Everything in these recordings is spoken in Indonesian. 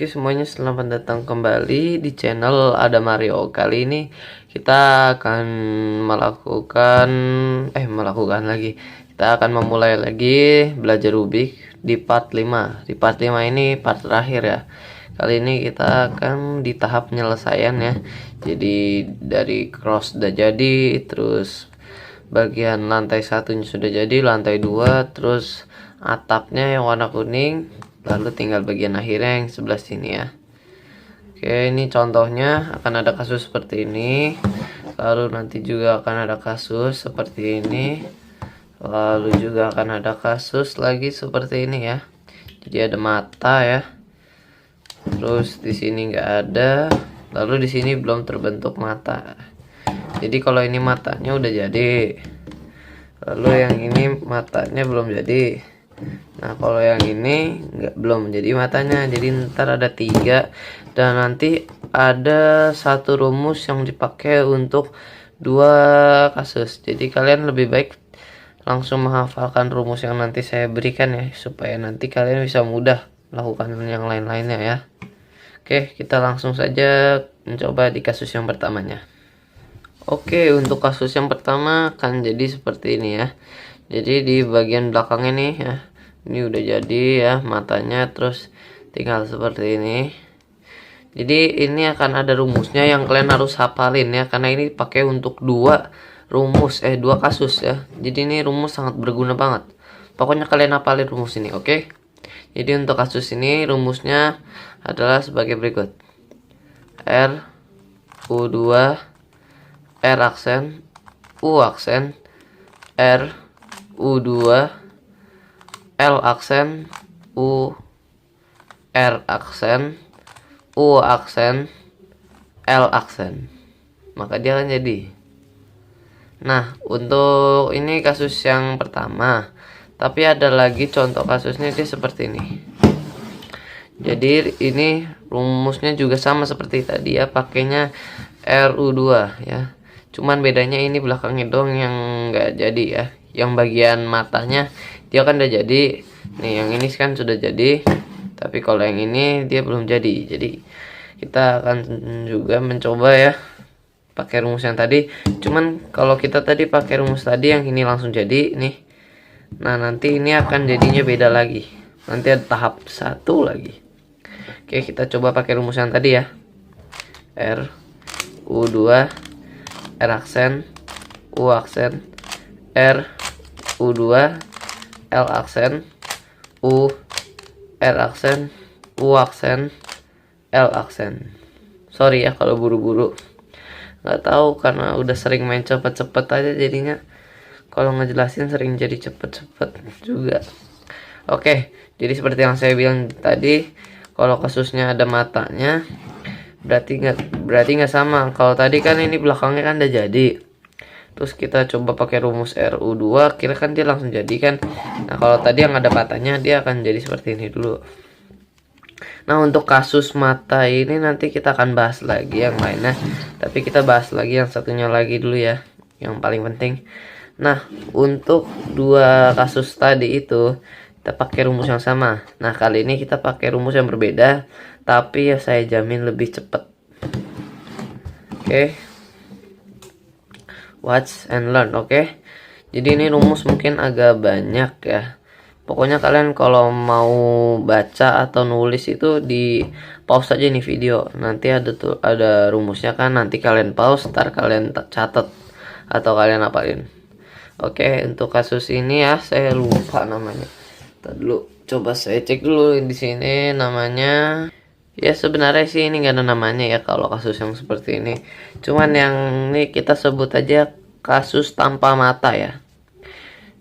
Oke semuanya, selamat datang kembali di channel Ada Mario. Kali ini kita akan melakukan lagi. Kita akan memulai lagi belajar Rubik di part 5. Di part 5 ini part terakhir ya. Kali ini kita akan di tahap penyelesaian ya. Jadi dari cross sudah jadi, terus bagian lantai satunya sudah jadi, lantai 2, terus atapnya yang warna kuning, lalu tinggal bagian akhirnya yang sebelah sini ya. Oke, ini contohnya akan ada kasus seperti ini, lalu nanti juga akan ada kasus seperti ini, lalu juga akan ada kasus lagi seperti ini ya. Jadi ada mata ya, terus di sini nggak ada, lalu di sini belum terbentuk mata. Jadi kalau ini matanya udah jadi, lalu yang ini matanya belum jadi. Nah kalau yang ini belum jadi matanya, jadi ntar ada 3 dan nanti ada satu rumus yang dipakai untuk 2 kasus. Jadi kalian lebih baik langsung menghafalkan rumus yang nanti saya berikan ya, supaya nanti kalian bisa mudah melakukan yang lain-lainnya ya. Oke, kita langsung saja mencoba di kasus yang pertamanya. Oke, untuk kasus yang pertama akan jadi seperti ini ya. Jadi di bagian belakangnya nih ya, ini udah jadi ya matanya, terus tinggal seperti ini. Jadi ini akan ada rumusnya yang kalian harus hafalin ya, karena ini pakai untuk 2 kasus ya. Jadi ini rumus sangat berguna banget. Pokoknya kalian hafalin rumus ini, oke? Jadi untuk kasus ini rumusnya adalah sebagai berikut. R U2 R aksen U aksen R U2 L aksen U R aksen U aksen L aksen, maka dia akan jadi. Nah untuk ini kasus yang pertama, tapi ada lagi contoh kasusnya dia seperti ini. Jadi ini rumusnya juga sama seperti tadi ya, pakainya RU2 ya. Cuman bedanya ini belakangnya dong yang nggak jadi ya. Yang bagian matanya dia kan udah jadi. Nih yang ini kan sudah jadi. Tapi kalau yang ini dia belum jadi. Jadi kita akan juga mencoba ya pakai rumus yang tadi. Cuman kalau kita tadi pakai rumus tadi, yang ini langsung jadi nih. Nah nanti ini akan jadinya beda lagi. Nanti ada tahap 1 lagi. Oke, kita coba pakai rumus yang tadi ya. R U2 R aksen U aksen R U2 L aksen U R aksen U aksen L aksen. Sorry ya kalau buru-buru, nggak tahu karena udah sering main cepet-cepet aja, jadinya kalau ngejelasin sering jadi cepet-cepet juga. Oke, jadi seperti yang saya bilang tadi, kalau kasusnya ada matanya berarti nggak sama. Kalau tadi kan ini belakangnya kan udah jadi, terus kita coba pakai rumus RU2, kira kan dia langsung jadi kan. Nah kalau tadi yang ada matanya dia akan jadi seperti ini dulu. Nah untuk kasus mata ini nanti kita akan bahas lagi yang lainnya, tapi kita bahas lagi yang satunya lagi dulu ya, yang paling penting. Nah untuk 2 kasus tadi itu kita pakai rumus yang sama. Nah kali ini kita pakai rumus yang berbeda, tapi ya saya jamin lebih cepat. Oke, watch and learn. Oke, jadi ini rumus mungkin agak banyak ya. Pokoknya kalian kalau mau baca atau nulis itu di pause aja nih video. Nanti ada rumusnya kan, nanti kalian pause, ntar kalian catat atau kalian hafalin. Oke, untuk kasus ini ya saya lupa namanya. Tadi dulu, coba saya cek dulu di sini namanya. Ya sebenarnya sih ini nggak ada namanya ya kalau kasus yang seperti ini. Cuman yang ini kita sebut aja kasus tanpa mata ya.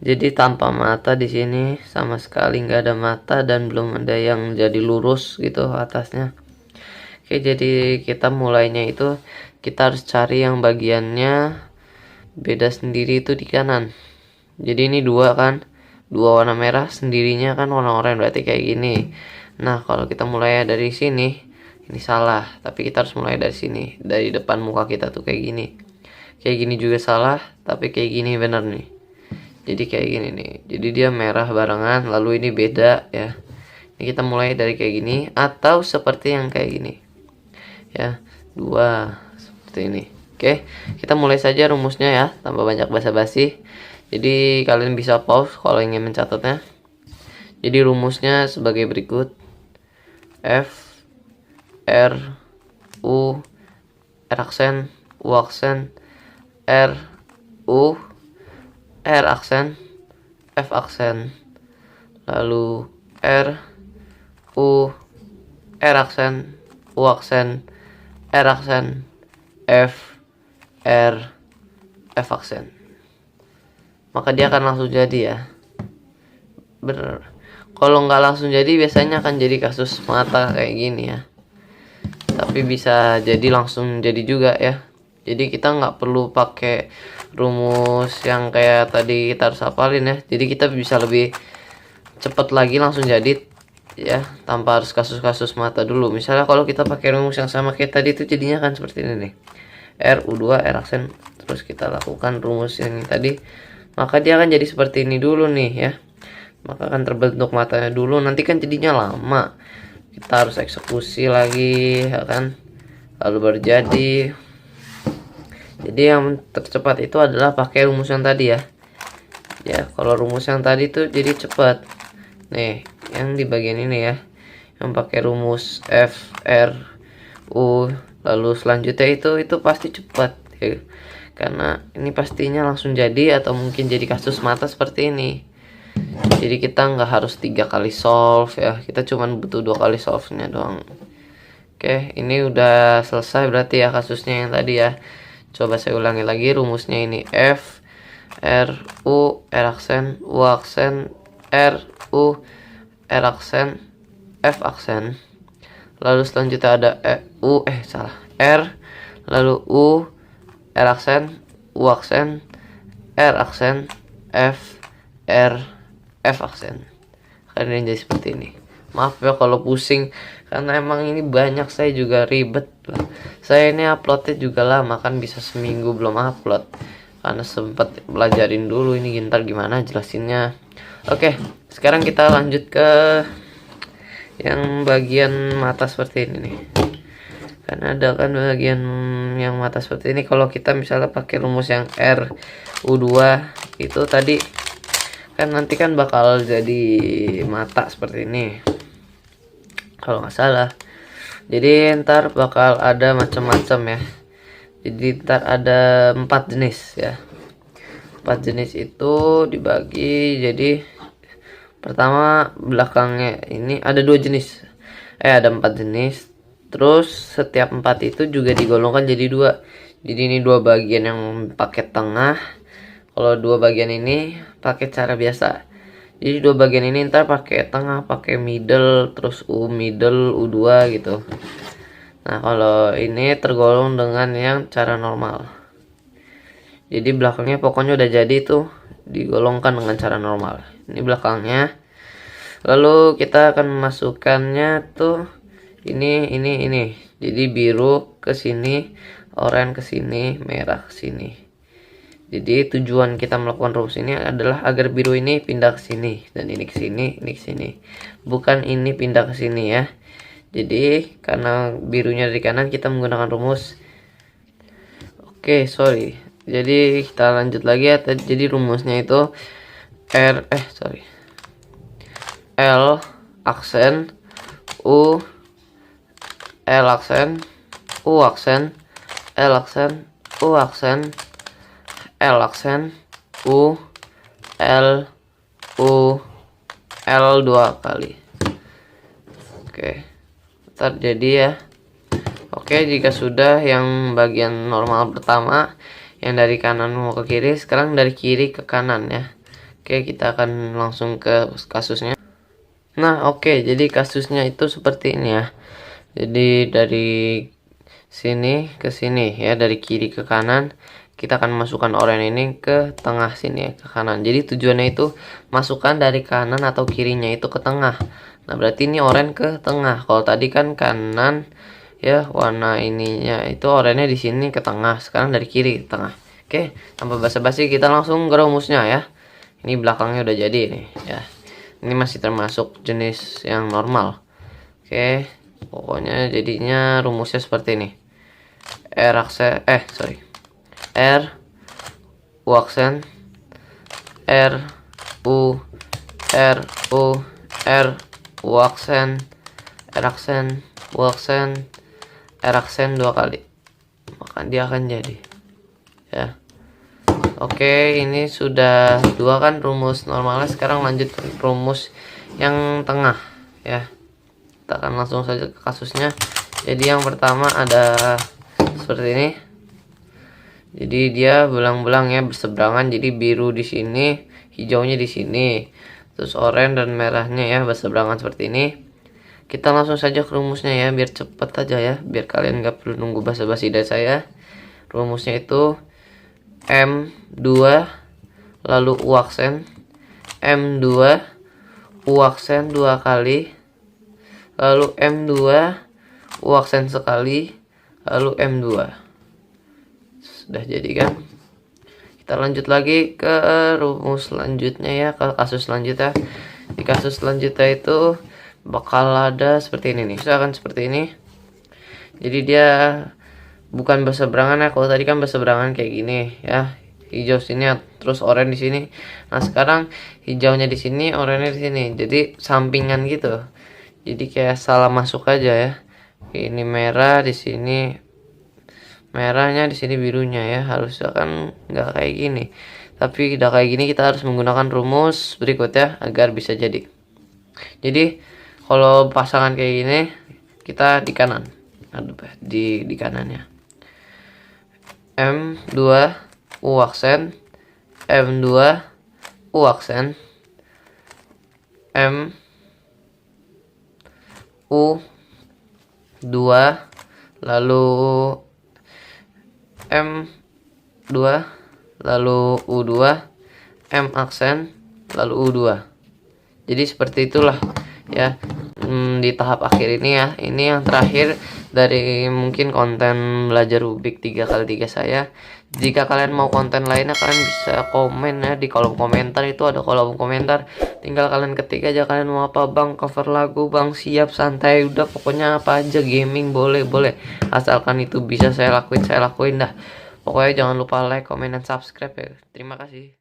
Jadi tanpa mata di sini sama sekali nggak ada mata dan belum ada yang jadi lurus gitu atasnya. Oke, jadi kita mulainya itu kita harus cari yang bagiannya beda sendiri itu di kanan. Jadi ini 2 kan, 2 warna merah, sendirinya kan warna oranye, berarti kayak gini. Nah kalau kita mulai dari sini, ini salah, tapi kita harus mulai dari sini, dari depan muka kita tuh kayak gini. Kayak gini juga salah, tapi kayak gini bener nih. Jadi kayak gini nih, jadi dia merah barengan, lalu ini beda ya. Ini kita mulai dari kayak gini atau seperti yang kayak gini ya, 2 seperti ini. Oke, kita mulai saja rumusnya ya, tanpa banyak basa-basi. Jadi kalian bisa pause kalau ingin mencatatnya. Jadi rumusnya sebagai berikut: F R U R aksen U aksen R U R aksen F aksen, lalu R U R aksen U aksen R aksen F R F aksen. Maka dia akan langsung jadi ya. Bener. Kalau nggak langsung jadi biasanya akan jadi kasus mata kayak gini ya. Tapi bisa jadi langsung jadi juga ya. Jadi kita nggak perlu pakai rumus yang kayak tadi kita harus hafalin ya. Jadi kita bisa lebih cepat lagi langsung jadi ya, tanpa harus kasus-kasus mata dulu. Misalnya kalau kita pakai rumus yang sama kayak tadi itu jadinya kan seperti ini nih. R U2 R aksen, terus kita lakukan rumus yang tadi, maka dia akan jadi seperti ini dulu nih ya. Maka akan terbentuk matanya dulu, nanti kan jadinya lama. Kita harus eksekusi lagi ya kan. Lalu baru jadi. Jadi yang tercepat itu adalah pakai rumus yang tadi ya. Ya, kalau rumus yang tadi tuh jadi cepat. Nih, yang di bagian ini ya. Yang pakai rumus F R U, lalu selanjutnya itu pasti cepat ya. Karena ini pastinya langsung jadi atau mungkin jadi kasus mata seperti ini. Jadi kita nggak harus 3 kali solve ya. Kita cuman butuh 2 kali solve-nya doang. Oke, ini udah selesai berarti ya kasusnya yang tadi ya. Coba saya ulangi lagi rumusnya ini: F R U R aksen U aksen R U R aksen F aksen, lalu selanjutnya ada R, lalu U R aksen U aksen R aksen F R F aksen. Karena ini jadi seperti ini. Maaf ya kalau pusing, karena emang ini banyak, saya juga ribet lah. Saya ini uploadnya juga lama kan, bisa seminggu belum upload karena sempat belajarin dulu ini gintar gimana jelasinnya. Oke, sekarang kita lanjut ke yang bagian mata seperti ini nih. Karena ada kan bagian yang mata seperti ini. Kalau kita misalnya pakai rumus yang R U2 itu tadi kan nanti kan bakal jadi mata seperti ini kalau nggak salah. Jadi ntar bakal ada macam-macam ya. Jadi ntar ada 4 jenis ya. 4 jenis itu dibagi jadi, pertama belakangnya ini ada 2 jenis. Ada 4 jenis. Terus setiap 4 itu juga digolongkan jadi 2. Jadi ini 2 bagian yang pakai tengah. Kalau 2 bagian ini pakai cara biasa. Jadi 2 bagian ini ntar pakai tengah, pakai middle, terus middle U2 gitu. Nah, kalau ini tergolong dengan yang cara normal. Jadi belakangnya pokoknya udah jadi tuh, digolongkan dengan cara normal. Ini belakangnya. Lalu kita akan memasukkannya tuh ini. Jadi biru ke sini, oranye ke sini, merah ke sini. Jadi tujuan kita melakukan rumus ini adalah agar biru ini pindah ke sini dan ini ke sini, ini ke sini. Bukan ini pindah ke sini ya. Jadi karena birunya dari kanan kita menggunakan rumus. Oke, sorry. Jadi kita lanjut lagi ya. Jadi rumusnya itu L aksen U L aksen U aksen L aksen U aksen L aksen U L U L 2 kali. Oke, terjadi ya. Oke, jika sudah yang bagian normal pertama yang dari kanan mau ke kiri, sekarang dari kiri ke kanan ya. Oke, kita akan langsung ke kasusnya. Nah, oke, jadi kasusnya itu seperti ini ya. Jadi dari sini ke sini ya, dari kiri ke kanan. Kita akan masukkan oranye ini ke tengah sini ya, ke kanan. Jadi tujuannya itu masukkan dari kanan atau kirinya itu ke tengah. Nah, berarti ini oranye ke tengah. Kalau tadi kan kanan ya, warna ininya itu oranye di sini ke tengah. Sekarang dari kiri ke tengah. Oke, tanpa basa-basi kita langsung ke rumusnya ya. Ini belakangnya udah jadi nih ya. Ini masih termasuk jenis yang normal. Oke, pokoknya jadinya rumusnya seperti ini. R U aksen, R U U aksen, R aksen, U aksen, R aksen 2 kali, maka dia akan jadi ya. Oke, ini sudah 2 kan rumus normalnya. Sekarang lanjut ke rumus yang tengah ya. Kita akan langsung saja ke kasusnya. Jadi yang pertama ada seperti ini. Jadi dia belang-belang ya, berseberangan. Jadi biru di sini, hijaunya di sini, terus oranye dan merahnya ya berseberangan seperti ini. Kita langsung saja ke rumusnya ya, biar cepet aja ya, biar kalian gak perlu nunggu basa-basi dari saya. Rumusnya itu M2 lalu U aksen, M2 U aksen 2 kali, lalu M2 U aksen sekali, lalu M2. Sudah jadi kan? Kita lanjut lagi ke rumus selanjutnya ya, ke kasus selanjutnya. Di kasus selanjutnya itu bakal ada seperti ini nih, misalkan seperti ini. Jadi dia bukan berseberangan ya, kalau tadi kan berseberangan kayak gini ya, hijau sini terus oranye di sini. Nah sekarang hijaunya di sini, oranye di sini, jadi sampingan gitu. Jadi kayak salah masuk aja ya. Ini merah di sini, merahnya di sini, birunya ya. Harusnya kan nggak kayak gini, tapi udah kayak gini kita harus menggunakan rumus berikutnya agar bisa jadi. Jadi kalau pasangan kayak gini kita di kanan, di kanannya. M2 U aksen, M2 U aksen, M U 2 lalu M2 lalu U2, M aksen lalu U2. Jadi seperti itulah ya. Di tahap akhir ini ya, ini yang terakhir dari mungkin konten belajar Rubik 3x3 saya. Jika kalian mau konten lainnya, kalian bisa komen ya di kolom komentar. Itu ada kolom komentar, tinggal kalian ketik aja kalian mau apa. Bang, cover lagu bang, siap, santai, udah pokoknya apa aja, gaming boleh asalkan itu bisa saya lakuin dah. Pokoknya jangan lupa like, comment, dan subscribe ya. Terima kasih.